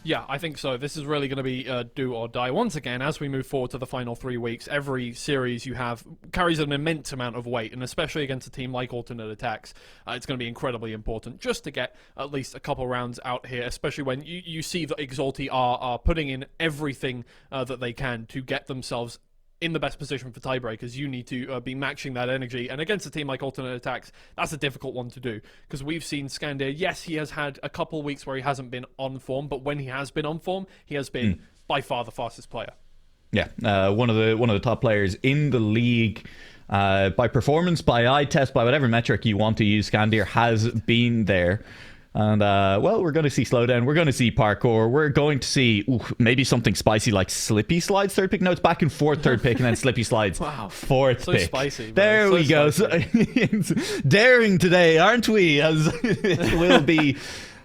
Yeah, I think so. This is really going to be do or die. Once again, as we move forward to the final 3 weeks, every series you have carries an immense amount of weight, and especially against a team like Alternate Attacks, it's going to be incredibly important just to get at least a couple rounds out here, especially when you see that Exalti are putting in everything that they can to get themselves in the best position for tiebreakers. You need to be matching that energy, and against a team like Alternate Attacks, that's a difficult one to do, because we've seen Skandir, yes, he has had a couple of weeks where he hasn't been on form, but when he has been on form, he has been by far the fastest player. Yeah, one of the top players in the league. By performance, by eye test, by whatever metric you want to use, Skandir has been there. And, well, we're going to see slowdown. We're going to see parkour. We're going to see maybe something spicy like Slippy slides third pick. No, it's back and forth third pick, and then Slippy slides fourth pick. So spicy. There we go. Daring today, aren't we? As it will be.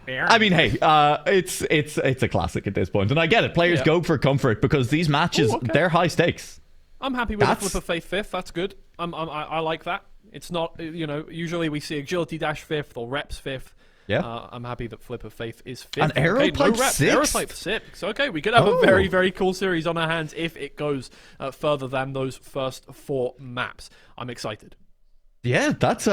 I mean, hey, it's a classic at this point. And I get it. Players go for comfort because these matches, they're high stakes. I'm happy with the Flip of Faith 5th. That's good. I like that. It's not, usually we see Agility Dash 5th or Reps 5th. Yeah. I'm happy that Flip of Faith is 5th. And Aeropipe 6th? Aeropipe 6th. Okay, we could have a very, very cool series on our hands if it goes further than those first 4 maps. I'm excited. Yeah, that's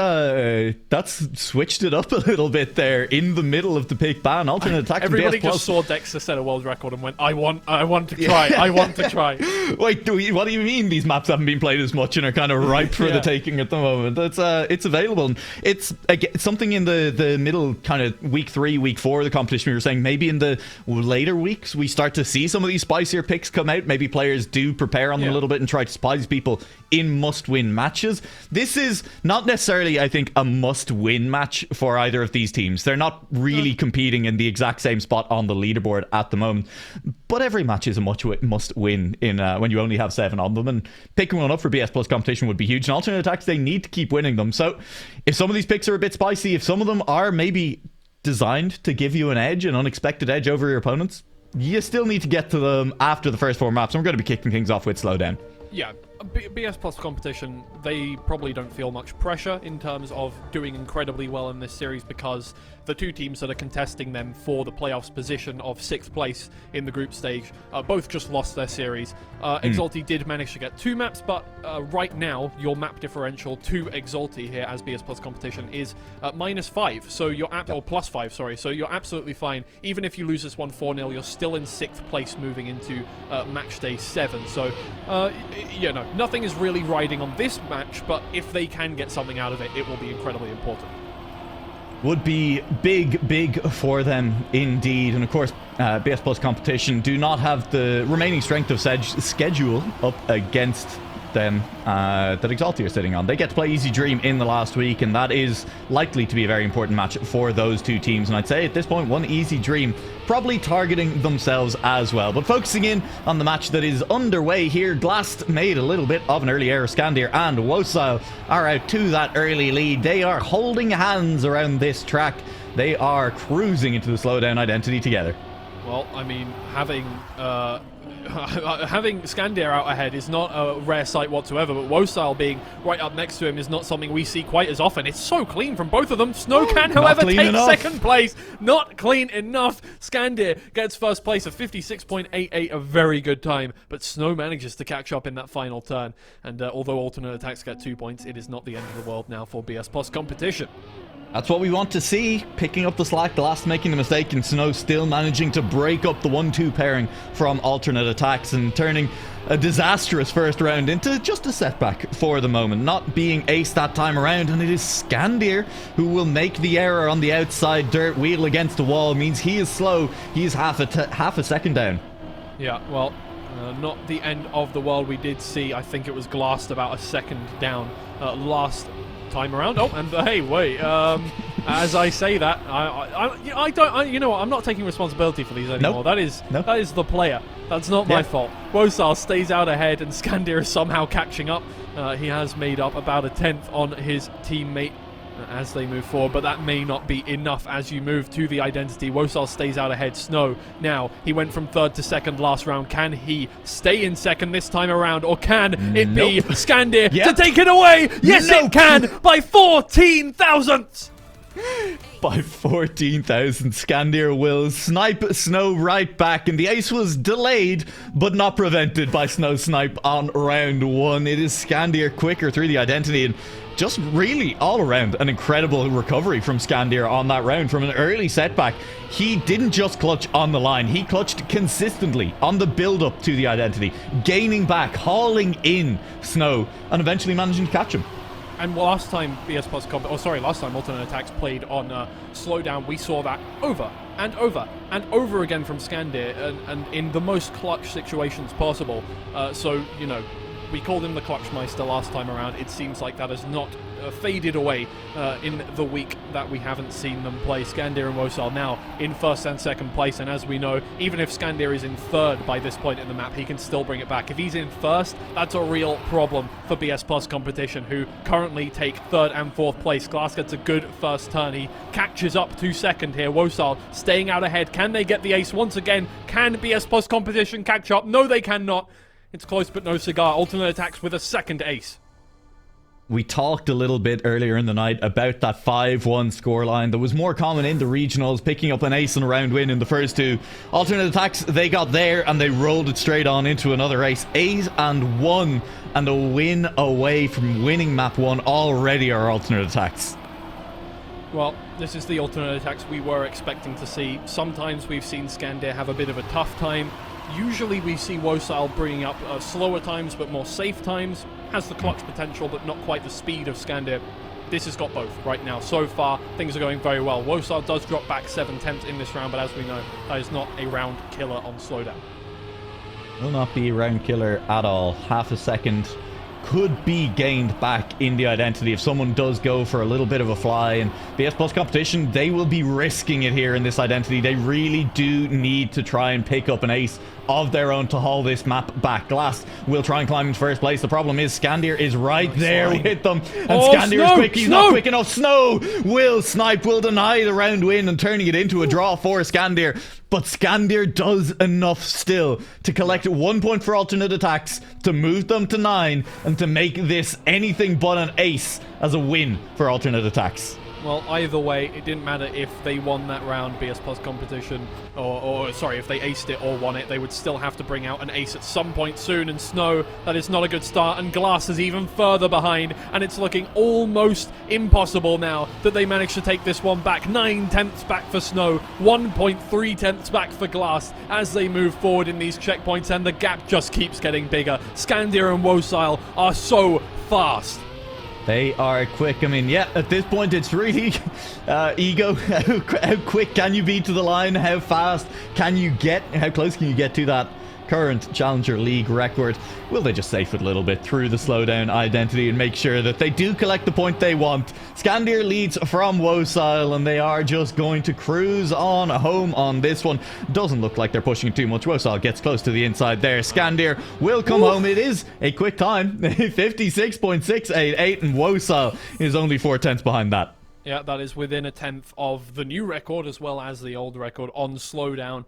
switched it up a little bit there in the middle of the pick ban. Alternate Attack. Everybody just saw Dexter set a world record and went, I want to try. I want to try. Wait, what do you mean these maps haven't been played as much and are kind of ripe for the taking at the moment? It's available. It's something in the middle, kind of week 3, week 4 of the competition. We were saying maybe in the later weeks we start to see some of these spicier picks come out. Maybe players do prepare on them a little bit and try to spice people in must-win matches. This is not necessarily, I think, a must-win match for either of these teams. They're not really competing in the exact same spot on the leaderboard at the moment. But every match is a must-win in when you only have 7 on them. And picking one up for BS Plus competition would be huge. And Alternate Attacks, they need to keep winning them. So if some of these picks are a bit spicy, if some of them are maybe designed to give you an edge, an unexpected edge over your opponents, you still need to get to them after the first 4 maps. And we're going to be kicking things off with Slowdown. Yeah, BS Plus competition, they probably don't feel much pressure in terms of doing incredibly well in this series because the 2 teams that are contesting them for the playoffs position of 6th place in the group stage both just lost their series. Exalti did manage to get 2 maps, but right now your map differential to Exalti here as BS Plus competition is -5, so you're or +5, sorry, so you're absolutely fine. Even if you lose this one 4-0, you're still in 6th place moving into match day 7. So nothing is really riding on this match, but if they can get something out of it, it will be incredibly important. Would be big for them indeed. And of course, BS Plus competition do not have the remaining strength of schedule up against them that Exalti are sitting on. They get to play Easy Dream in the last week, and that is likely to be a very important match for those 2 teams. And I'd say at this point, one Easy Dream probably targeting themselves as well. But focusing in on the match that is underway here, Glast made a little bit of an early error. Skandir and Wosile are out to that early lead. They are holding hands around this track. They are cruising into the slowdown identity together. Well, I mean, having Skandir out ahead is not a rare sight whatsoever, but Wosile being right up next to him is not something we see quite as often. It's so clean from both of them. Snowcan, however, takes second place. Not clean enough. Skandir gets first place of 56.88, a very good time, but Snow manages to catch up in that final turn. And although Alternate Attacks get 2 points, it is not the end of the world now for BS Plus competition. That's what we want to see. Picking up the slack, Glast making the mistake, and Snow still managing to break up the 1-2 pairing from Alternate Attacks and turning a disastrous first round into just a setback for the moment. Not being ace that time around, and it is Skandir who will make the error on the outside dirt wheel against the wall. Means he is slow. He is half a second down. Yeah, well, not the end of the world. We did see, I think it was Glast about a second down last time around. Oh, and hey, wait. As I say that, I don't. You know what? I'm not taking responsibility for these anymore. Nope. That is the player. That's not my fault. Wosile stays out ahead, and Skandir is somehow catching up. He has made up about a 10th on his teammate as they move forward, but that may not be enough as you move to the identity. Wosile stays out ahead. Snow, now, he went from 3rd to 2nd last round. Can he stay in 2nd this time around, or can it be Skandir to take it away? Yes, it can, by 14 thousandths! By 14,000, Scandir will snipe Snow right back, and the ace was delayed but not prevented by Snow snipe on round 1. It is Scandir quicker through the identity, and just really all around an incredible recovery from Scandir on that round from an early setback. He didn't just clutch on the line, he clutched consistently on the build up to the identity, gaining back, hauling in Snow, and eventually managing to catch him. And last time last time Alternate Attacks played on Slowdown, we saw that over and over and over again from Scandir, and in the most clutch situations possible. So, you know, we called him the Clutchmeister last time around. It seems like that has not faded away in the week that we haven't seen them play. Scandir and Wosal now in first and second place, and as we know, even if Scandir is in third by this point in the map, he can still bring it back. If he's in first, that's a real problem for BS Plus competition, who currently take third and fourth place. Glass gets a good first turn. He catches up to second here. Wosal staying out ahead. Can they get the ace once again? Can BS Plus competition catch up? No, they cannot. It's close but no cigar. Alternate Attacks with a second ace. We talked a little bit earlier in the night about that 5-1 scoreline that was more common in the regionals, picking up an ace and a round win in the first two. Alternate Attacks, they got there and they rolled it straight on into another ace. 8-1 and a win away from winning map 1 already are Alternate Attacks. Well, this is the Alternate Attacks we were expecting to see. Sometimes we've seen Scandir have a bit of a tough time. Usually we see Wosal bringing up slower times but more safe times. Has the clutch potential but not quite the speed of Scandir. This has got both right now. So far, things are going very well. Wosal does drop back 7/10 in this round, but as we know, that is not a round killer on Slowdown. Will not be a round killer at all. Half a second could be gained back in the identity if someone does go for a little bit of a fly, and BS Plus competition, they will be risking it here in this identity. They really do need to try and pick up an ace of their own to haul this map back. Glass will try and climb into first place. The problem is Scandir is right there with them, and Scandir is quick. He's not quick enough. Snow will snipe, will deny the round win and turning it into a draw for Scandir. But Scandir does enough still to collect 1 point for Alternate Attacks, to move them to 9, and to make this anything but an ace as a win for Alternate Attacks. Well, either way, it didn't matter if they won that round, BS Plus competition, or if they aced it or won it, they would still have to bring out an ace at some point soon, and Snow, that is not a good start, and Glass is even further behind, and it's looking almost impossible now that they managed to take this one back. 9/10 back for Snow, 1.3 back for Glass as they move forward in these checkpoints, and the gap just keeps getting bigger. Scandir and Wosal are so fast. They are quick. I mean, yeah, at this point, it's really ego. How quick can you be to the line? How fast can you get? How close can you get to that current Challenger League record? Will they just safe it a little bit through the slowdown identity and make sure that they do collect the point they want? Scandir leads from Wosal, and they are just going to cruise on home on this one. Doesn't look like they're pushing it too much. Wosal gets close to the inside there. Scandir will come home. It is a quick time, 56.688, and Wosal is only 4/10 behind that. Yeah, that is within a tenth of the new record as well as the old record on Slowdown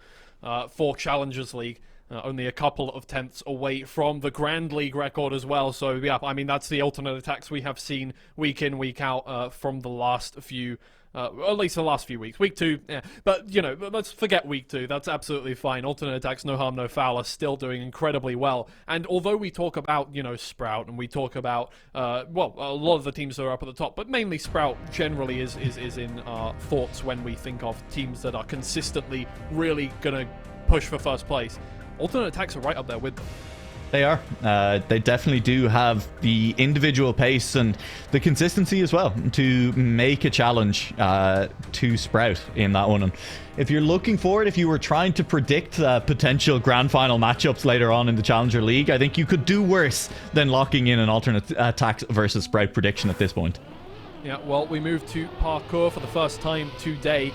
for Challengers League. Only a couple of tenths away from the Grand League record as well. So, yeah, I mean, that's the Alternate Attacks we have seen week in, week out from the last few, at least the last few weeks. Week 2, yeah. But, you know, let's forget week 2. That's absolutely fine. Alternate Attacks, no harm, no foul, are still doing incredibly well. And although we talk about, you know, Sprout, and we talk about, well, a lot of the teams that are up at the top, but mainly Sprout generally is in our thoughts when we think of teams that are consistently really going to push for first place. Alternate Attacks are right up there with them. They are. They definitely do have the individual pace and the consistency as well to make a challenge to Sprout in that one. And if you're looking forward, if you were trying to predict potential grand final matchups later on in the Challenger League, I think you could do worse than locking in an Alternate Attacks versus Sprout prediction at this point. Yeah, well, we move to parkour for the first time today.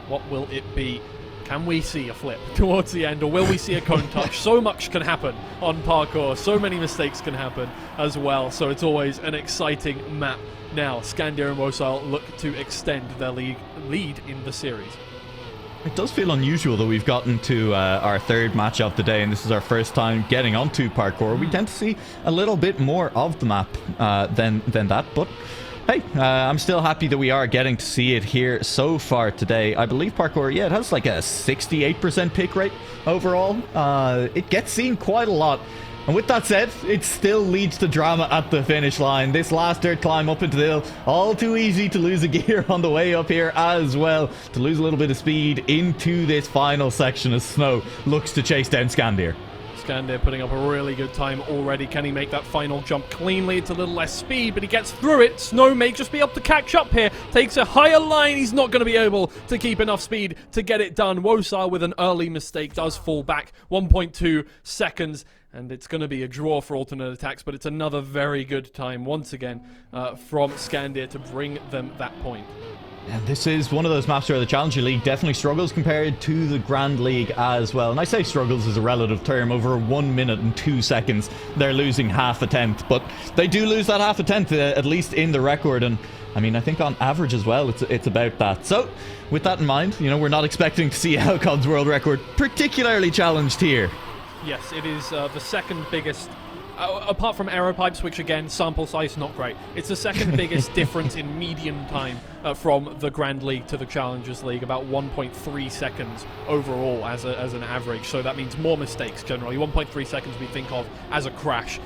What will it be? Can we see a flip towards the end, or will we see a cone touch? So much can happen on parkour. So many mistakes can happen as well. So it's always an exciting map. Now, Scandir and Wosal look to extend their lead in the series. It does feel unusual that we've gotten to our third match of the day, and this is our first time getting onto parkour. We tend to see a little bit more of the map than that, but hey, I'm still happy that we are getting to see it here so far today. I believe parkour, yeah, it has like a 68% pick rate overall. It gets seen quite a lot. And with that said, it still leads to drama at the finish line. This last dirt climb up into the hill, all too easy to lose a gear on the way up here as well. To lose a little bit of speed into this final section as Snow looks to chase down Scandir. Scandir putting up a really good time already. Can he make that final jump cleanly? It's a little less speed, but he gets through it. Snow may just be able to catch up here. Takes a higher line. He's not going to be able to keep enough speed to get it done. Wosar with an early mistake does fall back 1.2 seconds. And it's going to be a draw for Alternate Attacks, but it's another very good time once again from Scandir to bring them that point. And this is one of those maps where the Challenger League definitely struggles compared to the Grand League as well. And I say struggles is a relative term. Over 1 minute and 2 seconds, they're losing half a tenth. But they do lose that half a tenth, at least in the record. And I mean, I think on average as well, it's about that. So with that in mind, you know, we're not expecting to see Helcon's world record particularly challenged here. Yes, it is the second biggest, apart from aero pipes, which again, sample size not great. It's the second biggest difference in median time from the Grand League to the Challengers League, about 1.3 seconds overall as an average. So that means more mistakes generally. 1.3 seconds we think of as a crash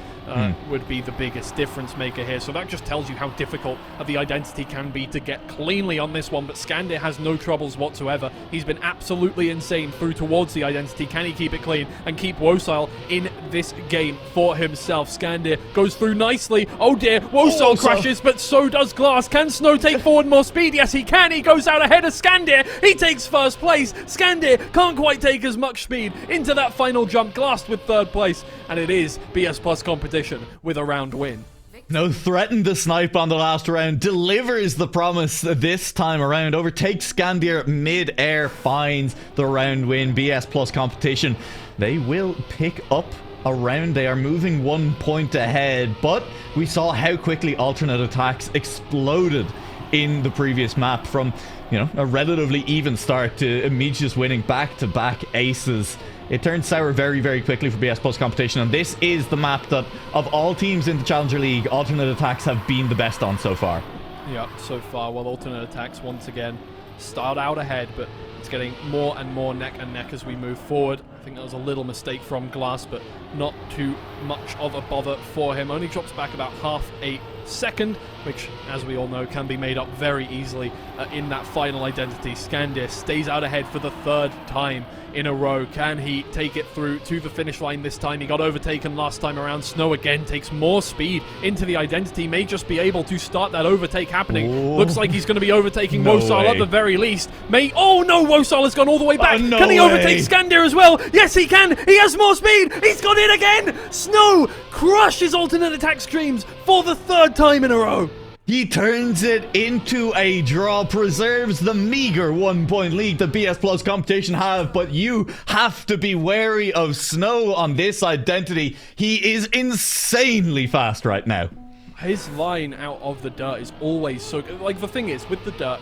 would be the biggest difference maker here. So that just tells you how difficult the identity can be to get cleanly on this one. But Scandir has no troubles whatsoever. He's been absolutely insane through towards the identity. Can he keep it clean and keep Wosile in this game for himself? Scandir goes through nicely. Oh dear, Wosile crashes, but so does Glass. Can Snow take forward more speed? Yes, he can. He goes out ahead of Scandir. He takes first place. Scandir can't quite take as much speed into that final jump. Glass with third place. And it is BS Plus competition with a round win. No, threatened the snipe on the last round, delivers the promise this time around, overtakes Scandir mid-air, finds the round win. BS Plus competition, they will pick up a round. They are moving 1 point ahead, but we saw how quickly Alternate Attacks exploded in the previous map from, you know, a relatively even start to immediately just winning back-to-back aces. It turned sour very, very quickly for BS Plus competition, and this is the map that, of all teams in the Challenger League, Alternate Attacks have been the best on so far. Yeah, so far. Well, Alternate Attacks once again start out ahead, but it's getting more and more neck and neck as we move forward. I think that was a little mistake from Glass, but not too much of a bother for him. Only drops back about half a second, which, as we all know, can be made up very easily in that final identity. Scandir stays out ahead for the third time in a row. Can he take it through to the finish line this time? He got overtaken last time around. Snow again takes more speed into the identity. May just be able to start that overtake happening. Ooh. Looks like he's going to be overtaking No Wosile way. at the very least. Oh no, Wosile has gone all the way back. No Can he way. overtake Scandir as well? Yes, he can. He has more speed. He's got it again. Snow crushes Alternate Attacks dreams for the third time in a row. He turns it into a draw, preserves the meager 1 point lead the BS Plus competition have, but you have to be wary of Snow on this identity. He is insanely fast right now. His line out of the dirt is always so good. Like, the thing is, with the dirt,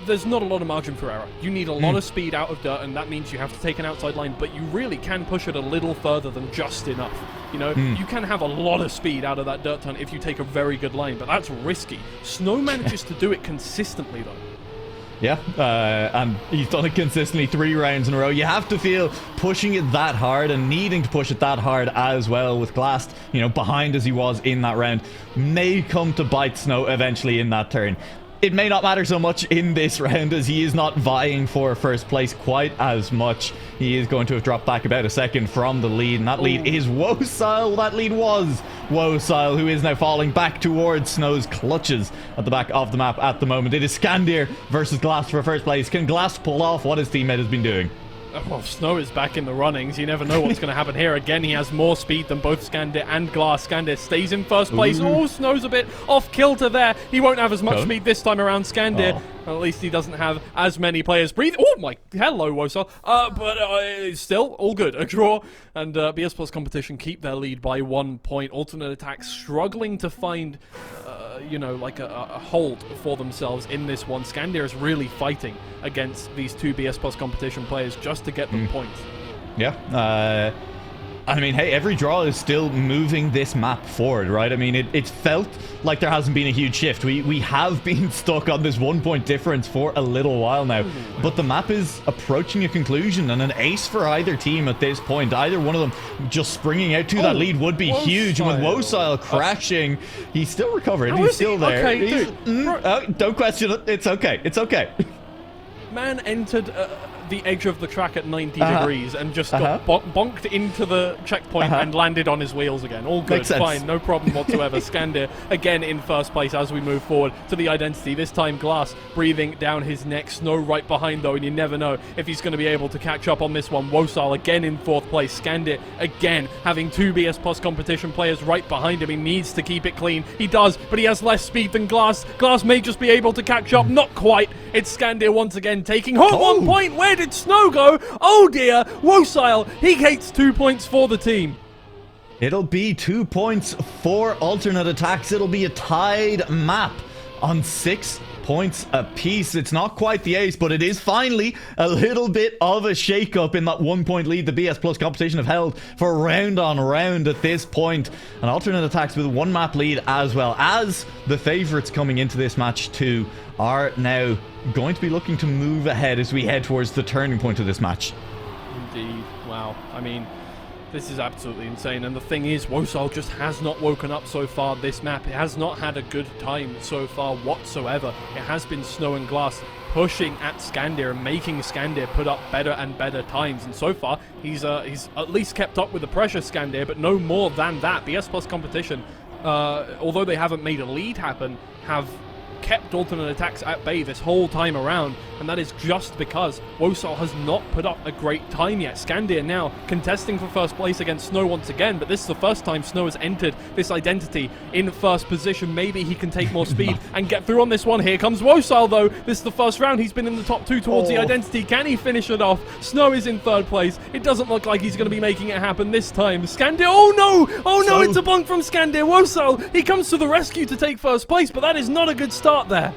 there's not a lot of margin for error. You need a lot of speed out of dirt, and that means you have to take an outside line, but you really can push it a little further than just enough. You know, you can have a lot of speed out of that dirt turn if you take a very good line, but that's risky. Snow manages to do it consistently, though. Yeah, and he's done it consistently 3 rounds in a row. You have to feel pushing it that hard and needing to push it that hard as well, with Glass, you know, behind as he was in that round, may come to bite Snow eventually in that turn. It may not matter so much in this round as he is not vying for first place quite as much. He is going to have dropped back about a second from the lead, and that lead is Wosile. That lead was Wosile, who is now falling back towards Snow's clutches at the back of the map at the moment. It is Scandir versus Glass for first place. Can Glass pull off what his teammate has been doing? Well, Snow is back in the runnings. You never know what's going to happen here. Again, he has more speed than both Scandir and Glass. Scandir stays in first place. Oh, Snow's a bit off kilter there. He won't have as much speed this time around. Scandir, at least he doesn't have as many players breathe. Oh my, hello, Wosile. But it's still all good. A draw, and BS Plus competition keep their lead by 1 point. Alternate Attacks struggling to find, you know, like a hold for themselves in this one. Scandir is really fighting against these two BS Plus competition players just to get them points. Yeah, I mean, hey, every draw is still moving this map forward, right? I mean, it's felt like there hasn't been a huge shift. We have been stuck on this 1 point difference for a little while now, but the map is approaching a conclusion, and an ace for either team at this point. Either one of them just springing out to that lead would be huge, and with Nualaoch crashing, he's still recovering. He's still there. Okay, don't question it. It's okay. It's okay. Man entered the edge of the track at 90 degrees and just got bonked into the checkpoint and landed on his wheels again. All good, fine, no problem whatsoever. Skandir again in first place as we move forward to the identity. This time Glass breathing down his neck. Snow right behind though, and you never know if he's going to be able to catch up on this one. Nualaoch again in fourth place. Skandir again having 2 BS Plus competition players right behind him. He needs to keep it clean. He does, but he has less speed than Glass. Glass may just be able to catch up. Not quite. It's Skandir once again taking home 1 point. Where did Snow go? Oh dear. Nualaoch, he gets 2 points for the team. It'll be 2 points for Alternate Attacks. It'll be a tied map on 6 points apiece. It's not quite the ace, but it is finally a little bit of a shake-up in that 1 point lead the BS Plus competition have held for round on round at this point. And Alternate Attacks with 1 map lead, as well as the favourites coming into this match too, are now going to be looking to move ahead as we head towards the turning point of this match. Indeed. Wow. I mean, this is absolutely insane. And the thing is, Nualaoch just has not woken up so far this map. It has not had a good time so far whatsoever. It has been Snow and Glass pushing at Skandir and making Skandir put up better and better times. And so far, he's at least kept up with the pressure, Skandir, but no more than that. BS Plus competition, although they haven't made a lead happen, have kept Alternate Attacks at bay this whole time around, and that is just because Nualaoch has not put up a great time yet. Skandir now contesting for first place against Snow once again, but this is the first time Snow has entered this identity in first position. Maybe he can take more speed and get through on this one. Here comes Nualaoch though. This is the first round. He's been in the top 2 towards the identity. Can he finish it off? Snow is in third place. It doesn't look like he's going to be making it happen this time. Skandir, oh no! Oh no, it's a bonk from Skandir. Nualaoch, he comes to the rescue to take first place, but that is not a good start there.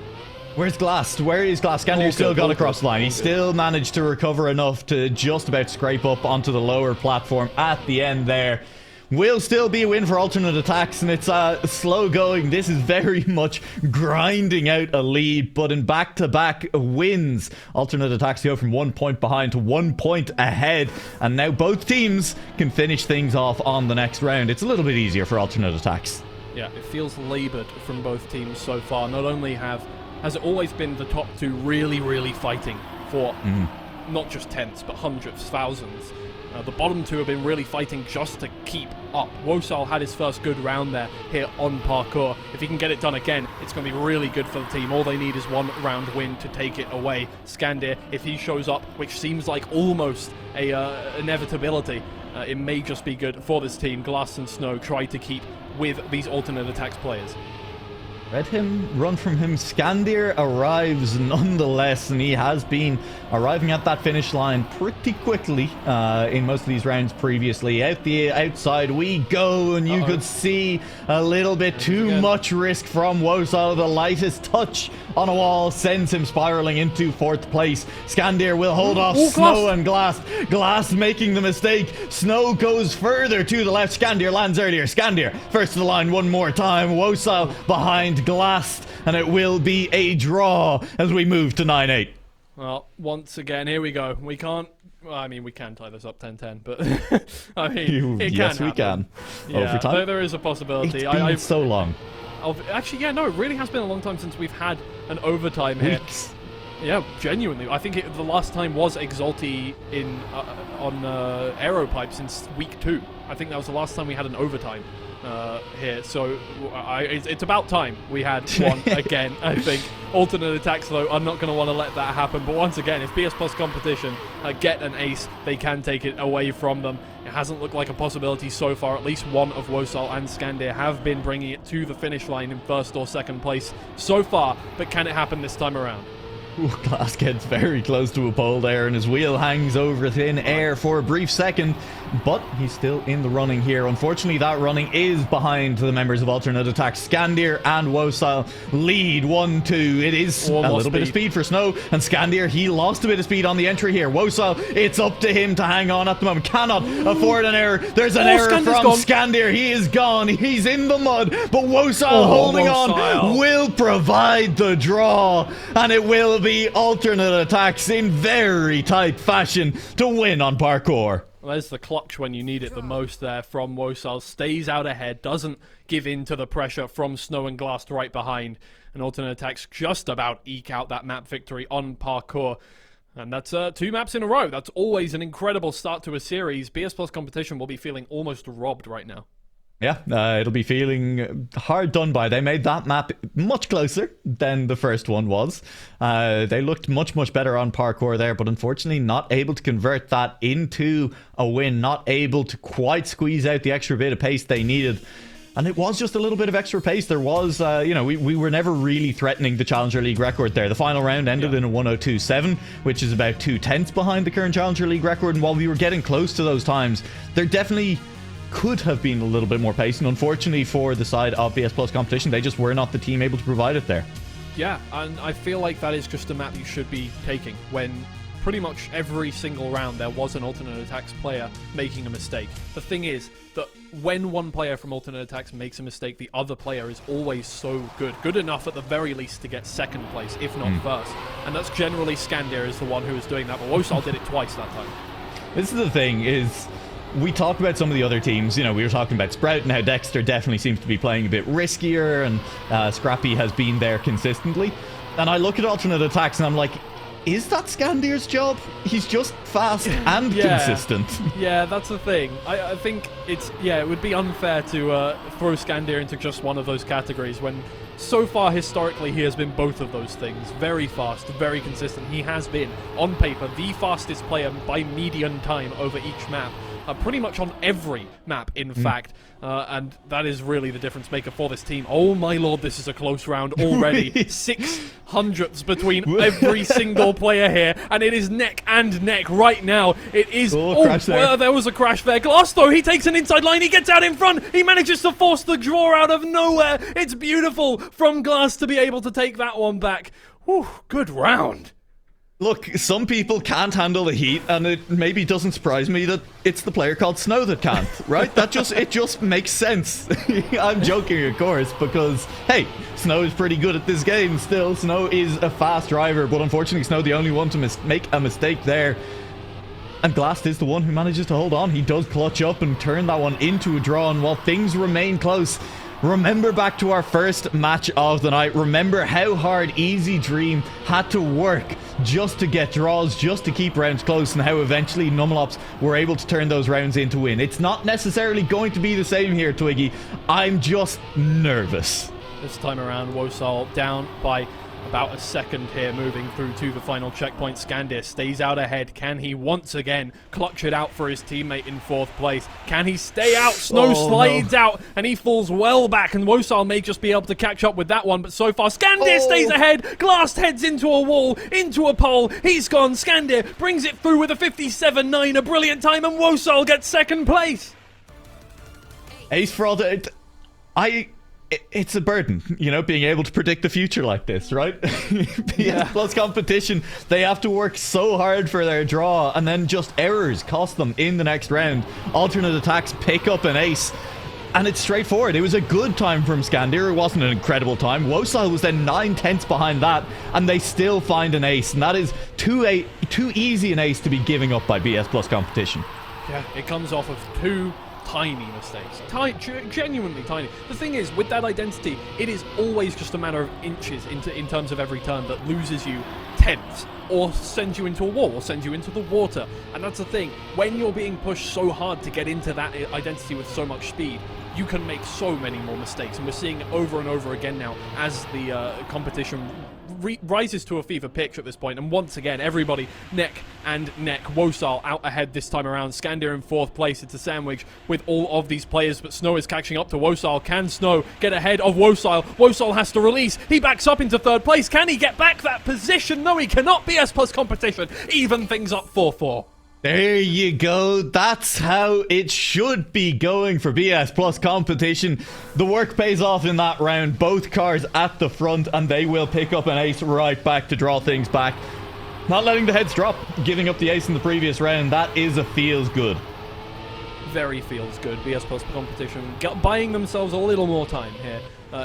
Where's Glass? Where is Glass? Skandir still got across the line. He still managed to recover enough to just about scrape up onto the lower platform at the end there. Will still be a win for Alternate Attacks, and it's slow going. This is very much grinding out a lead, but in back-to-back wins, Alternate Attacks go from 1 point behind to 1 point ahead, and now both teams can finish things off on the next round. It's a little bit easier for Alternate Attacks. Yeah, it feels laboured from both teams so far. Not only has it always been the top 2 really fighting for not just tenths, but hundreds, thousands. The bottom 2 have been really fighting just to keep up. Nualaoch had his first good round there here on parkour. If he can get it done again, it's going to be really good for the team. All they need is 1 round win to take it away. Skandir, if he shows up, which seems like almost a inevitability, it may just be good for this team. Glass and Snow try to keep with these Alternate Attacks players. Let him run from him. Skandir arrives nonetheless, and he has been arriving at that finish line pretty quickly in most of these rounds previously. Out the outside we go, and you could see a little bit too much risk from Nualaoch. The lightest touch on a wall sends him spiraling into 4th place. Skandir will hold off Snow and Glass. Glass making the mistake. Snow goes further to the left. Skandir lands earlier. Skandir first to the line one more time. Nualaoch behind Glass, and it will be a draw as we move to 9-8. Well, once again, here we go. We can't... Well, I mean, we can tie this up 10-10, but... I mean, it yes, can we can. Yeah, Overtime? there is a possibility. It's been so long. Actually, yeah, no, it really has been a long time since we've had an overtime here. Weeks. Yeah, genuinely. I think the last time was Exalti on Aero Pipe since week 2. I think that was the last time we had an overtime here. So it's about time we had one again, I think. Alternate Attacks, though, are not going to want to let that happen. But once again, if BS Plus competition get an ace, they can take it away from them. It hasn't looked like a possibility so far. At least one of Nualaoch and Skandir have been bringing it to the finish line in 1st or 2nd place so far. But can it happen this time around? Ooh, Glass gets very close to a pole there, and his wheel hangs over thin air for a brief second, but he's still in the running here. Unfortunately, that running is behind the members of Alternate Attacks. Scandir and Wosile lead 1-2. It is a little bit of speed for Snow, and Scandir, he lost a bit of speed on the entry here. Wosile, it's up to him to hang on at the moment. Cannot afford an error. There's an error from Scandir. He is gone. He's in the mud, but Wosile holding on will provide the draw, and it will be Alternate Attacks in very tight fashion to win on parkour. Well, there's the clutch when you need it the most there from Wosile. Stays out ahead, doesn't give in to the pressure from Snow and Glass right behind. And Alternate Attacks just about eke out that map victory on parkour. And that's 2 maps in a row. That's always an incredible start to a series. BS Plus Competition will be feeling almost robbed right now. Yeah, it'll be feeling hard done by. They made that map much closer than the first one was. They looked much, much better on parkour there, but unfortunately not able to convert that into a win. Not able to quite squeeze out the extra bit of pace they needed. And it was just a little bit of extra pace. There was, we were never really threatening the Challenger League record there. The final round ended in a 102.7, which is about 2/10 behind the current Challenger League record. And while we were getting close to those times, there definitely could have been a little bit more pace, and unfortunately for the side of BS Plus Competition, they just were not the team able to provide it there. Yeah, and I feel like that is just a map you should be taking when pretty much every single round there was an Alternate Attacks player making a mistake. The thing is that when one player from Alternate Attacks makes a mistake, the other player is always so good enough at the very least to get second place, if not first. And that's generally Scandir is the one who is doing that, but Wosile did it twice that time. This is the thing, is we talk about some of the other teams. You know, we were talking about Sprout and how Dexter definitely seems to be playing a bit riskier, and Scrappy has been there consistently. And I look at Alternate Attacks and I'm like, is that Scandir's job? He's just fast and consistent. Yeah, that's the thing. I think it would be unfair to throw Scandir into just one of those categories when so far historically he has been both of those things. Very fast, very consistent. He has been, on paper, the fastest player by median time over each map. Pretty much on every map, in fact. And that is really the difference maker for this team. Oh my lord, this is a close round already. 600ths between every single player here, and it is neck and neck right now. It is... there was a crash there. Glass, though, he takes an inside line, he gets out in front, he manages to force the draw out of nowhere. It's beautiful from Glass to be able to take that one back. Whew, good round. Look, some people can't handle the heat, and it maybe doesn't surprise me that it's the player called Snow that can't, right? It just makes sense. I'm joking, of course, because, hey, Snow is pretty good at this game still. Snow is a fast driver, but unfortunately Snow the only one to make a mistake there. And Glass is the one who manages to hold on. He does clutch up and turn that one into a draw, and while things remain close, remember back to our first match of the night. Remember how hard Easy Dream had to work just to get draws, just to keep rounds close, and how eventually Nualaoch were able to turn those rounds into win. It's not necessarily going to be the same here, Twiggy. I'm just nervous. This time around, Wosile down by about a second here, moving through to the final checkpoint. Scandir stays out ahead. Can he once again clutch it out for his teammate in 4th place? Can he stay out? Snow slides out, and he falls well back, and Wosile may just be able to catch up with that one, but so far Scandir stays ahead. Glass heads into a wall, into a pole. He's gone. Scandir brings it through with a 57.9, a brilliant time, and Wosile gets 2nd place. Ace for all the... It's a burden, you know, being able to predict the future like this, right? BS Plus Competition, they have to work so hard for their draw, and then just errors cost them in the next round. Alternate Attacks pick up an ace, and it's straightforward. It was a good time from Scandir. It wasn't an incredible time. Wosile was then 9/10 behind that, and they still find an ace, and that is too easy an ace to be giving up by BS Plus Competition. Yeah, it comes off of 2 tiny mistakes. Genuinely tiny. The thing is, with that identity, it is always just a matter of inches in terms of every turn that loses you tenths or send you into a wall, or send you into the water. And that's the thing, when you're being pushed so hard to get into that identity with so much speed, you can make so many more mistakes, and we're seeing it over and over again now as the competition rises to a fever pitch at this point, and once again everybody neck and neck. Wosal out ahead this time around, Skandir in 4th place. It's a sandwich with all of these players, but Snow is catching up to Wosal. Can Snow get ahead of Wosal? Wosal has to release, he backs up into 3rd place. Can he get back that position? No, he cannot. BS Plus competition even things up 4-4. There you go. That's how it should be going for BS Plus competition. The work pays off in that round. Both cars at the front, and they will pick up an ace right back to draw things back. Not letting the heads drop, giving up the ace in the previous round. That is a feels good. Very feels good. BS Plus competition buying themselves a little more time here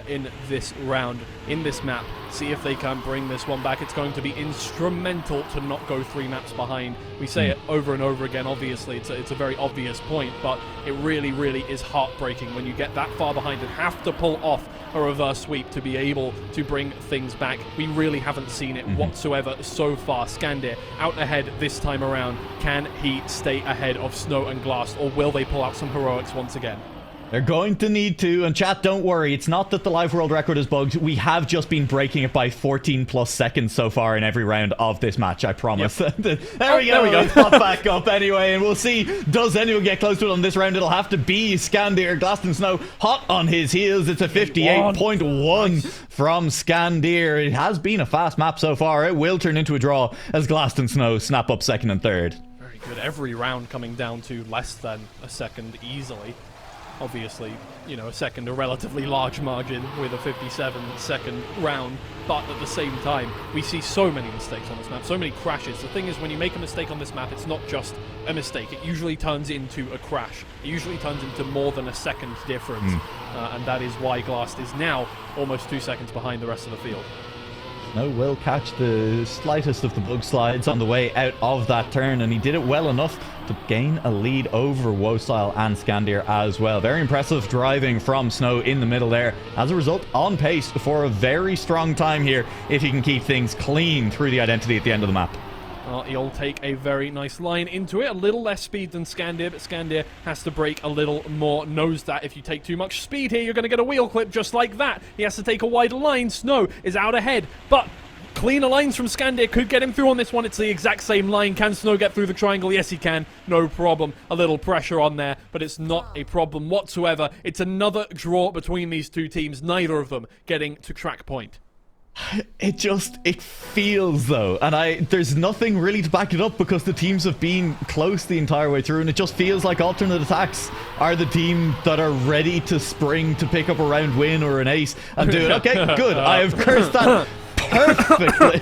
in this round, in this map. See if they can bring this one back. It's going to be instrumental to not go 3 maps behind. We say it over and over again, obviously. It's a very obvious point, but it really, really is heartbreaking when you get that far behind and have to pull off a reverse sweep to be able to bring things back. We really haven't seen it whatsoever so far. Skandir out ahead this time around. Can he stay ahead of Snow and Glass, or will they pull out some heroics once again? They're going to need to, and chat, don't worry, it's not that the live world record is bugged. We have just been breaking it by 14 plus seconds so far in every round of this match, I promise. Yep. there we go. It's popped back up anyway, and we'll see, does anyone get close to it on this round? It'll have to be Skandir. Glaston Snow hot on his heels. It's a 58.1 from Skandir. It has been a fast map so far. It will turn into a draw as Glaston Snow snap up 2nd and 3rd. Very good. Every round coming down to less than a second easily. Obviously, you know, a second, a relatively large margin with a 57-second round, but at the same time, we see so many mistakes on this map, so many crashes. The thing is, when you make a mistake on this map, it's not just a mistake. It usually turns into a crash. It usually turns into more than a second difference, and that is why Glass is now almost 2 seconds behind the rest of the field. Snow will catch the slightest of the bug slides on the way out of that turn, and he did it well enough to gain a lead over Wosal and Skandir as well. Very impressive driving from Snow in the middle there. As a result, on pace for a very strong time here if he can keep things clean through the identity at the end of the map. Well, he'll take a very nice line into it. A little less speed than Skandir, but Skandir has to brake a little more. Knows that if you take too much speed here, you're going to get a wheel clip just like that. He has to take a wider line. Snow is out ahead, but cleaner lines from Skandir could get him through on this one. It's the exact same line. Can Snow get through the triangle? Yes, he can. No problem. A little pressure on there, but it's not a problem whatsoever. It's another draw between these two teams, neither of them getting to track point. It feels though, and there's nothing really to back it up because the teams have been close the entire way through, and it just feels like Alternate Attacks are the team that are ready to spring to pick up a round win or an ace and do it. Okay, good. I have cursed that perfectly.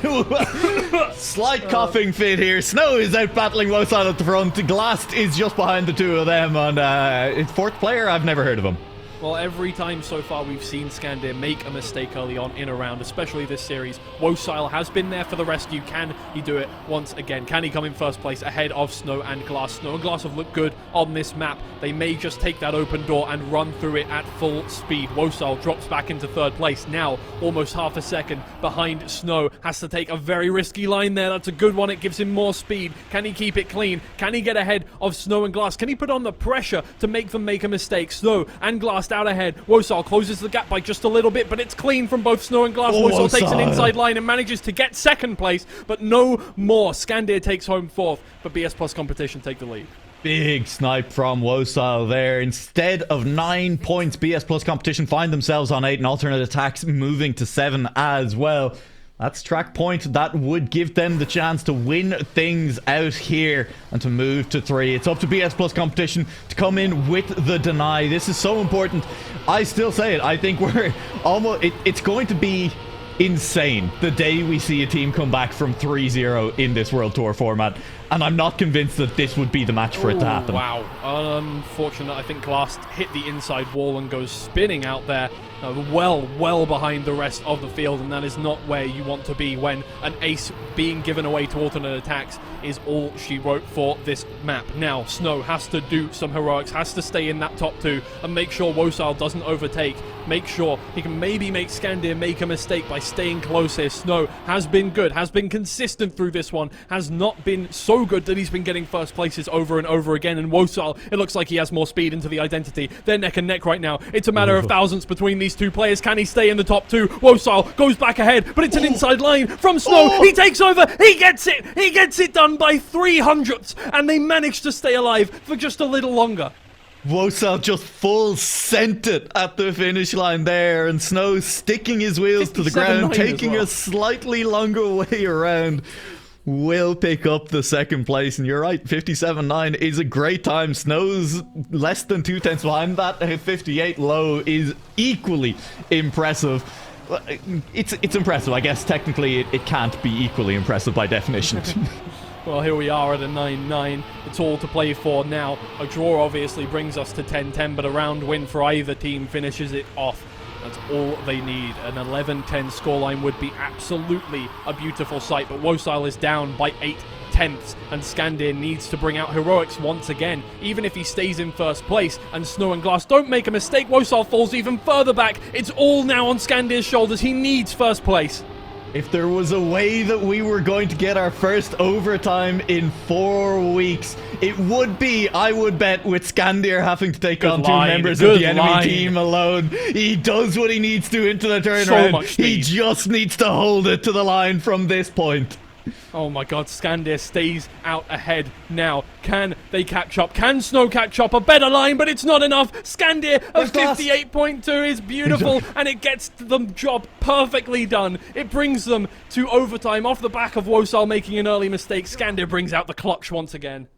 Slight coughing fit here. Snow is out battling Wosal at the front. Glast is just behind the two of them, and 4th player, I've never heard of him. Well, every time so far we've seen Skandir make a mistake early on in a round, especially this series, Wosal has been there for the rescue. Can he do it once again? Can he come in 1st place ahead of Snow and Glass? Snow and Glass have looked good on this map. They may just take that open door and run through it at full speed. Wosal drops back into 3rd place, now almost half a second behind Snow. Has to take a very risky line there. That's a good one. It gives him more speed. Can he keep it clean? Can he get ahead of Snow and Glass? Can he put on the pressure to make them make a mistake? Snow and Glass out ahead. Wosal closes the gap by just a little bit, but it's clean from both Snow and Glass. Wosal takes an inside line and manages to get 2nd place, but no more. Skandir takes home 4th, but BS Plus competition take the lead. Big snipe from Wosal there. Instead of 9 points, BS Plus competition find themselves on 8, and Alternate Attacks moving to 7 as well. That's track point. That would give them the chance to win things out here and to move to 3. It's up to BS Plus competition to come in with the deny. This is so important. I still say it. I think we're almost... It's going to be insane the day we see a team come back from 3-0 in this World Tour format. and I'm not convinced that this would be the match for it to happen. Wow. Unfortunate. I think Glass hit the inside wall and goes spinning out there, well behind the rest of the field, and that is not where you want to be when an ace being given away to alternate attacks is all she wrote for this map. Now, Snow has to do some heroics, has to stay in that top 2 and make sure Wosile doesn't overtake. Make sure he can maybe make Skandir make a mistake by staying close here. Snow has been good, has been consistent through this one, has not been so good that he's been getting first places over and over again. And Wosile, it looks like he has more speed into the identity. They're neck and neck right now. It's a matter of thousandths between these two players. Can he stay in the top 2? Wosile goes back ahead, but it's an inside line from Snow. He takes over. He gets it. He gets it done by 300ths, and they manage to stay alive for just a little longer. Wosile just full sent it at the finish line there, and Snow sticking his wheels to the ground, taking a slightly longer way around, will pick up the second place. And you're right, 57.9 is a great time. Snow's less than 2/10 behind that. 58 low is equally impressive. It's impressive. I guess technically it can't be equally impressive by definition. Well, here we are at a 9-9. It's all to play for now. A draw obviously brings us to 10-10, but a round win for either team finishes it off. That's all they need. An 11-10 scoreline would be absolutely a beautiful sight, but Wosile is down by 8/10, and Skandir needs to bring out heroics once again, even if he stays in first place. And Snow and Glass don't make a mistake. Wosile falls even further back. It's all now on Skandir's shoulders. He needs first place. If there was a way that we were going to get our first overtime in 4 weeks, it would be, I would bet, with Skandir having to take on 2 members of the enemy team alone. He does what he needs to into the turnaround. He just needs to hold it to the line from this point. Oh my god, Skandir stays out ahead now. Can they catch up? Can Snow catch up? A better line, but it's not enough. Skandir of 58.2 is beautiful, and it gets the job perfectly done. It brings them to overtime off the back of Wosile making an early mistake. Skandir brings out the clutch once again.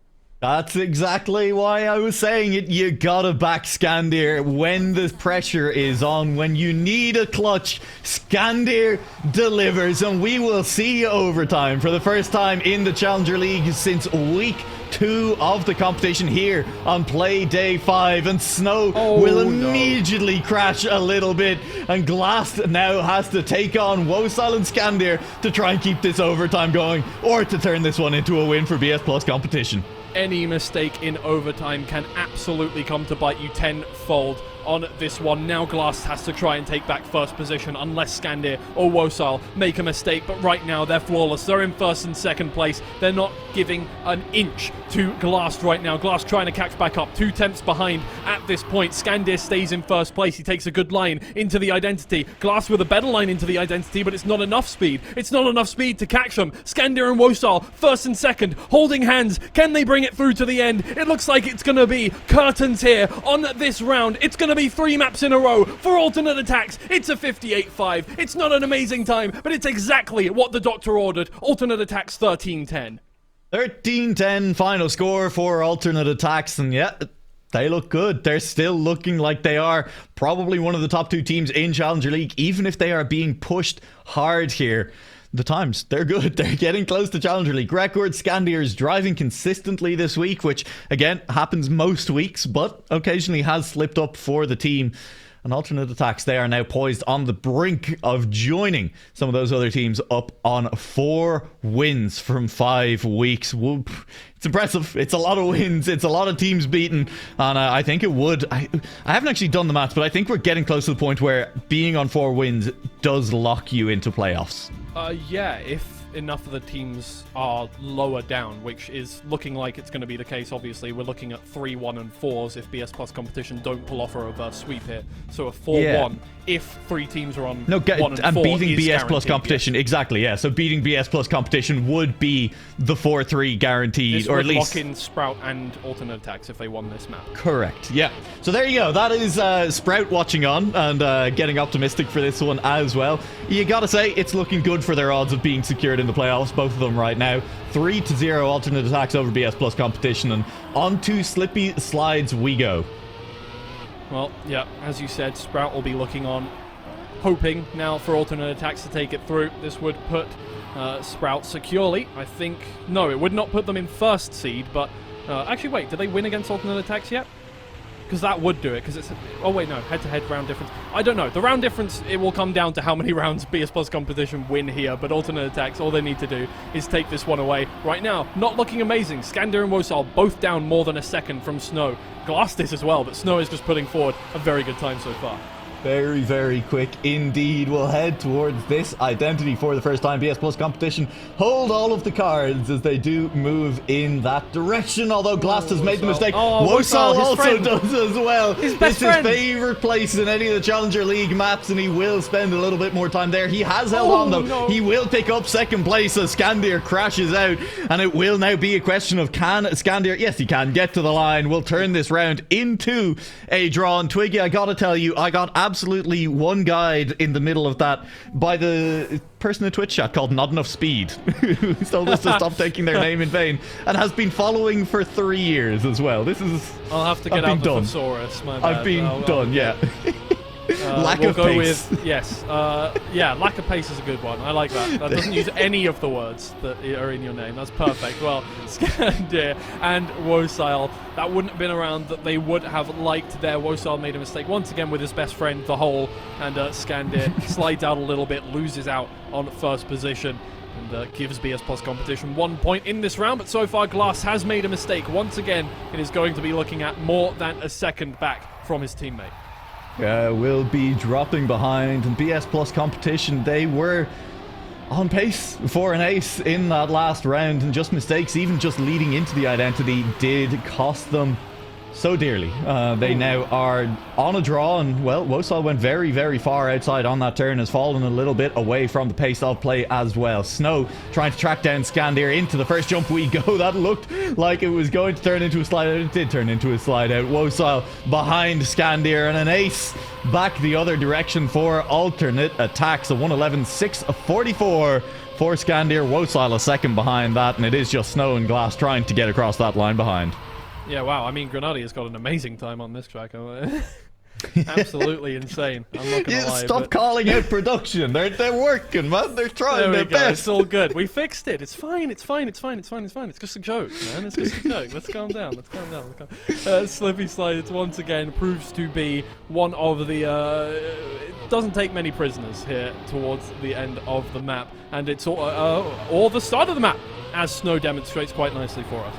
That's exactly why I was saying it. You gotta back Skandir when the pressure is on. When you need a clutch, Skandir delivers, and we will see overtime for the first time in the Challenger League since week 2 of the competition here on play day 5. And Snow will immediately crash a little bit, and Glass now has to take on Wosile and Skandir to try and keep this overtime going, or to turn this one into a win for BS Plus competition. Any mistake in overtime can absolutely come to bite you tenfold on this one. Now Glass has to try and take back first position unless Skandir or Wosile make a mistake, but right now they're flawless. They're in first and second place. They're not giving an inch to Glass right now. Glass trying to catch back up, 2 tenths behind at this point. Skandir stays in first place. He takes a good line into the identity. Glass with a better line into the identity, but it's not enough speed. It's not enough speed to catch them. Skandir and Wosile first and second, holding hands. Can they bring it through to the end? It looks like it's going to be curtains here on this round. It's going to be 3 maps in a row for alternate attacks. It's a 58-5. It's not an amazing time, but it's exactly what the doctor ordered. Alternate attacks 13-10. 13-10 final score for alternate attacks, and yeah, they look good. They're still looking like they are probably one of the top 2 teams in Challenger League, even if they are being pushed hard here. The times, they're good. They're getting close to Challenger League record. Skandir is driving consistently this week, which, again, happens most weeks, but occasionally has slipped up for the team. And alternate attacks, they are now poised on the brink of joining some of those other teams up on 4 wins from 5 weeks. Whoop. It's impressive. It's a lot of wins. It's a lot of teams beaten. And I think it would. I haven't actually done the maths, but I think we're getting close to the point where being on 4 wins does lock you into playoffs. Yeah, if enough of the teams are lower down, which is looking like it's going to be the case. Obviously, we're looking at 3-1 and 4s if BS Plus competition don't pull off a reverse sweep here. So a 4-1 if 3 teams are on 1 and 4 beating BS Plus guaranteed. competition, exactly, yeah. So beating BS Plus competition would be the 4-3 guaranteed, this or would at least lock in Sprout and alternate attacks if they won this map. Correct, yeah. So there you go. That is Sprout watching on and getting optimistic for this one as well. You gotta say, it's looking good for their odds of being secured in the playoffs, both of them right now. 3-0 alternate attacks over BS Plus competition, and on to Slippy slides we go. Well, yeah, as you said, Sprout will be looking on, hoping now for alternate attacks to take it through. This would put Sprout securely. I think... No, it would not put them in first seed, but... actually, wait, did they win against Alternate Attacks yet? Because that would do it, because it's... Oh, wait, no, head-to-head round difference. I don't know. The round difference, it will come down to how many rounds BS Plus competition win here, but Alternate Attacks, all they need to do is take this one away. Right now, not looking amazing. Skandir and Wosal both down more than a second from Snow. Glastis as well, but Snow is just putting forward a very good time so far. Very, very quick indeed. We'll head towards this identity for the first time. BS Plus competition hold all of the cards as they do move in that direction. Although Glast has made the mistake. Wosal also does as well. His best friend. His favorite place in any of the Challenger League maps, and he will spend a little bit more time there. He has held on though. No. He will pick up second place as Skandir crashes out, and it will now be a question of can Skandir, yes he can, get to the line. We'll turn this round into a draw. And Twiggy, I gotta tell you, I got absolutely one guide in the middle of that by the person in Twitch chat called Not Enough Speed, who told us to stop taking their name in vain, and has been following for 3 years as well. This is... I'll have to get out the thesaurus, my bad. I've been done, yeah. Lack of pace. Yes. Yeah, lack of pace is a good one. I like that. That doesn't use any of the words that are in your name. That's perfect. Well, Skandir and Wosal, that wouldn't have been around that they would have liked there. Wosal made a mistake once again with his best friend, the hole, and Skandir slides out a little bit, loses out on first position, and gives BS Plus competition 1 point in this round. But so far, Glass has made a mistake. Once again, it is going to be looking at more than a second back from his teammate. Will be dropping behind, and BS Plus competition, they were on pace for an ace in that last round, and just mistakes, even just leading into the identity, did cost them so dearly. They now are on a draw, and well, Wosal went very, very far outside on that turn, has fallen a little bit away from the pace of play as well. Snow trying to track down Skandir into the first jump we go. That looked like it was going to turn into a slide out. It did turn into a slide out. Wosal behind Skandir, and an ace back the other direction for Alternate Attacks. A 111.644 for Skandir. Wosal a second behind that, and it is just Snow and Glass trying to get across that line behind. Yeah, wow. I mean, Grenadi has got an amazing time on this track. Absolutely insane. I'm not gonna lie. Stop calling out production. They're working, man. They're trying their best. It's all good. We fixed it. It's fine. It's fine. It's fine. It's fine. It's fine. It's just a joke, man. It's just a joke. Let's calm down. Let's calm down. Slippy Slides once again proves to be one of the. It doesn't take many prisoners here towards the end of the map, and it's all the start of the map, as Snow demonstrates quite nicely for us.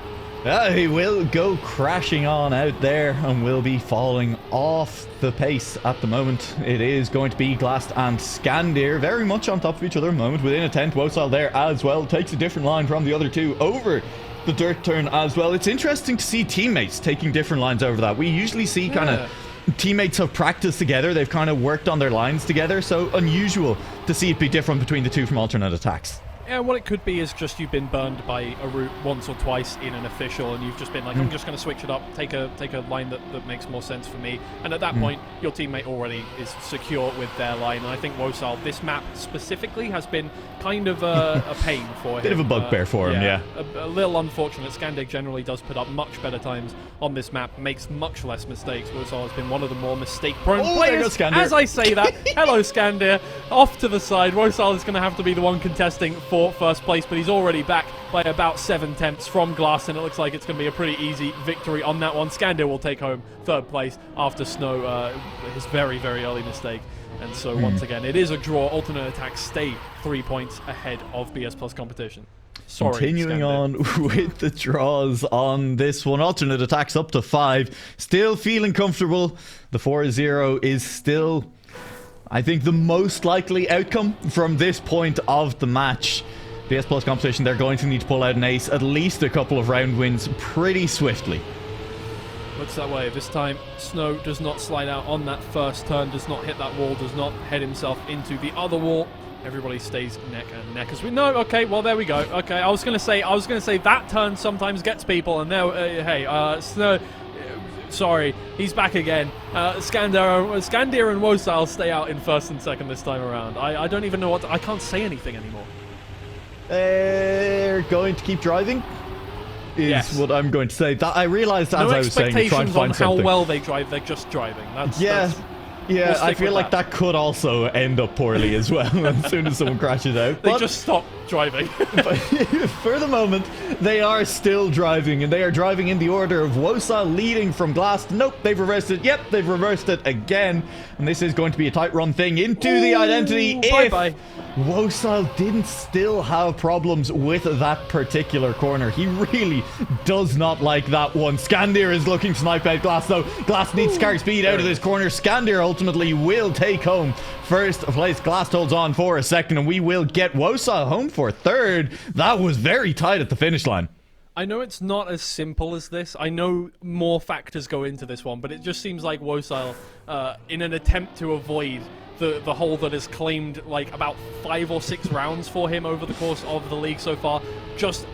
He will go crashing on out there and will be falling off the pace at the moment. It is going to be Glass and Skandir very much on top of each other at the moment. Within a 10th, Wosal there as well. Takes a different line from the other two over the dirt turn as well. It's interesting to see teammates taking different lines over that. We usually see kind of teammates have practiced together. They've kind of worked on their lines together. So unusual to see it be different between the two from Alternate Attacks. Yeah, what it could be is just you've been burned by a route once or twice in an official, and you've just been like, I'm just going to switch it up, take a line that makes more sense for me. And at that point, your teammate already is secure with their line. And I think Wosal, this map specifically, has been kind of a pain for him. Bit of a bugbear for him, yeah. A little unfortunate. Skandir generally does put up much better times on this map, makes much less mistakes. Wosal has been one of the more mistake-prone players. As I say that, hello Skandir, off to the side. Wosal is going to have to be the one contesting for first place, but he's already back by about 7/10 from Glass, and it looks like it's going to be a pretty easy victory on that one. Skandir will take home third place after Snow, his very, very early mistake. And so once again, it is a draw. Alternate Attacks stay 3 points ahead of BS Plus competition. Sorry, continuing Skandir. on with the draws on this one. Alternate Attacks up to 5. Still feeling comfortable. The 4-0 is still, I think, the most likely outcome from this point of the match. BS Plus competition, they're going to need to pull out an ace, at least a couple of round wins pretty swiftly. Looks that way. This time, Snow does not slide out on that first turn, does not hit that wall, does not head himself into the other wall. Everybody stays neck and neck as we know. Okay, well there we go. Okay, I was gonna say that turn sometimes gets people, and now Snow. Sorry, he's back again. Skandir and Wosal stay out in first and second this time around. I don't even know what I can't say anything anymore. They're going to keep driving is what I'm going to say. That I realized as I was saying, trying to find something. How well they drive, they're just driving. Yeah, I feel like that could also end up poorly as well as soon as someone crashes out. They just stop driving. But for the moment, they are still driving, and they are driving in the order of Wosal leading from Glass. Nope, they've reversed it. Yep, they've reversed it again. And this is going to be a tight run thing into the identity. Bye-bye. Wosal didn't still have problems with that particular corner. He really does not like that one. Skandir is looking to snipe out Glass, though. Glass needs to carry speed out of this corner. Skandir ultimately will take home first place. Glass holds on for a second, and we will get Wosal home for third. That was very tight at the finish line. I know it's not as simple as this. I know more factors go into this one, but it just seems like Wosal, in an attempt to avoid the hole that has claimed like about 5 or 6 rounds for him over the course of the league so far, just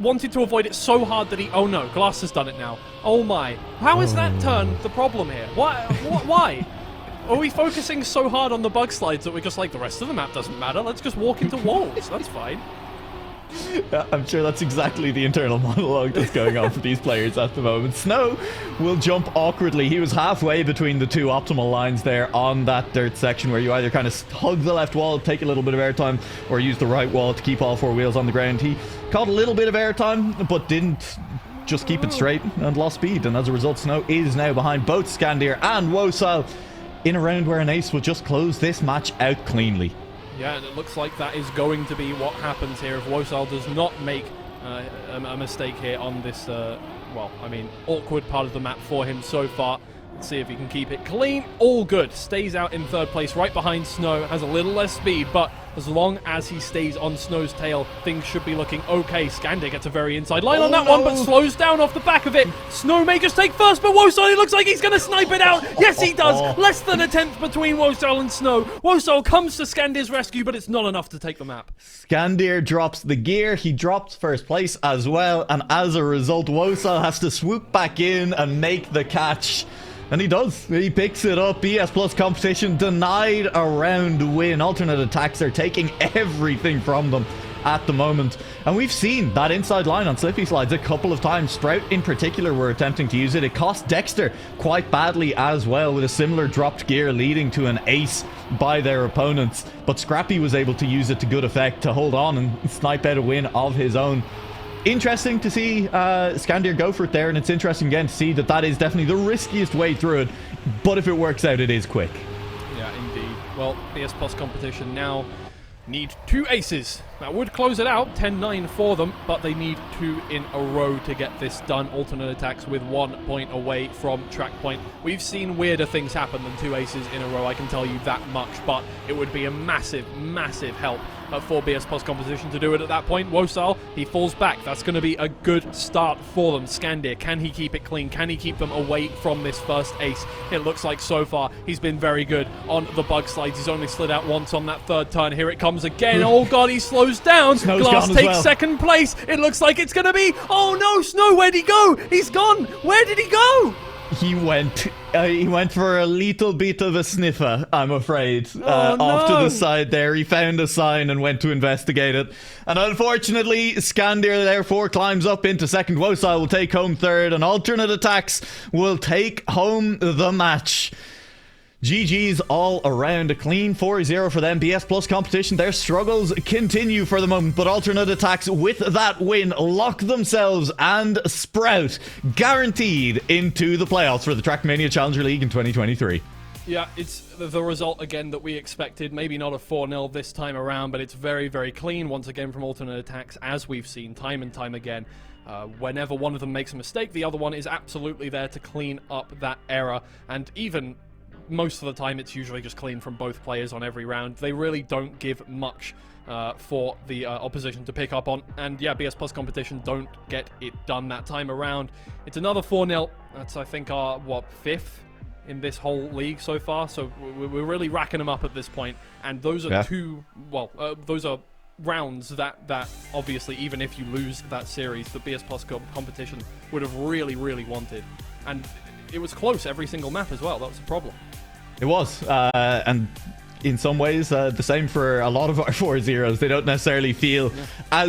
wanted to avoid it so hard that oh no, Glass has done it now. Oh my. How is that turn the problem here? Why? Are we focusing so hard on the bug slides that we're just like, the rest of the map doesn't matter, let's just walk into walls, that's fine. I'm sure that's exactly the internal monologue that's going on for these players at the moment. Snow will jump awkwardly. He was halfway between the two optimal lines there on that dirt section where you either kind of hug the left wall, take a little bit of airtime, or use the right wall to keep all 4 wheels on the ground. He caught a little bit of airtime, but didn't just keep it straight and lost speed. And as a result, Snow is now behind both Skandir and Wosal in a round where an ace will just close this match out cleanly. Yeah, and it looks like that is going to be what happens here if Wosal does not make a mistake here on this, well, I mean, awkward part of the map for him so far. Let's see if he can keep it clean. All good. Stays out in third place right behind Snow. Has a little less speed, but as long as he stays on Snow's tail, things should be looking okay. Skandir gets a very inside line on that one, but slows down off the back of it. Snow may just take first, but Wosal, it looks like he's going to snipe it out. Yes, he does. Less than a tenth between Wosal and Snow. Wosal comes to Skandir's rescue, but it's not enough to take the map. Skandir drops the gear. He drops first place as well, and as a result, Wosal has to swoop back in and make the catch. And he does. He picks it up. BS Plus competition denied a round win. Alternate Attacks are taking everything from them at the moment. And we've seen that inside line on Slippy slides a couple of times. Sprout in particular were attempting to use it. It cost Dexter quite badly as well, with a similar dropped gear leading to an ace by their opponents. But Scrappy was able to use it to good effect to hold on and snipe out a win of his own. Interesting to see Skandir go for it there, and it's interesting again to see that that is definitely the riskiest way through it, but if it works out, it is quick. Yeah, indeed. Well, BS Plus competition now need 2 aces. That would close it out, 10-9 for them, but they need 2 in a row to get this done. Alternate Attacks with 1 point away from track point. We've seen weirder things happen than 2 aces in a row, I can tell you that much, but it would be a massive, massive help for BS Plus competition to do it at that point. Wosal, he falls back. That's going to be a good start for them. Skandir, can he keep it clean? Can he keep them away from this first ace? It looks like so far he's been very good on the bug slides. He's only slid out once on that third turn. Here it comes again. Oh god, he slows down. Snow's Glass gone as takes well. second place. It looks like it's going to be... Oh no, Snow, where'd he go? He's gone. Where did he go? He went for a little bit of a sniffer, I'm afraid. Oh, off to no. the side there. He found a sign and went to investigate it. And unfortunately, Skandir therefore climbs up into second. Wosal will take home third, and Alternate Attacks will take home the match. GG's all around. A clean 4-0 for them. BS Plus competition, their struggles continue for the moment, but Alternate Attacks with that win lock themselves and Sprout guaranteed into the playoffs for the Trackmania Challenger League in 2023. Yeah, it's the result again that we expected. Maybe not a 4-0 this time around, but it's very, very clean once again from Alternate Attacks, as we've seen time and time again. Whenever one of them makes a mistake, the other one is absolutely there to clean up that error, and even most of the time it's usually just clean from both players on every round. They really don't give much for the opposition to pick up on, and yeah, BS Plus competition don't get it done that time around. It's another 4-0. That's, I think, our, what, 5th in this whole league so far, so we're really racking them up at this point, and those are those are rounds that obviously, even if you lose that series, the BS Plus competition would have really, really wanted, and it was close every single map as well. That was the problem. It was, and in some ways the same for a lot of our 4-0s. They don't necessarily feel as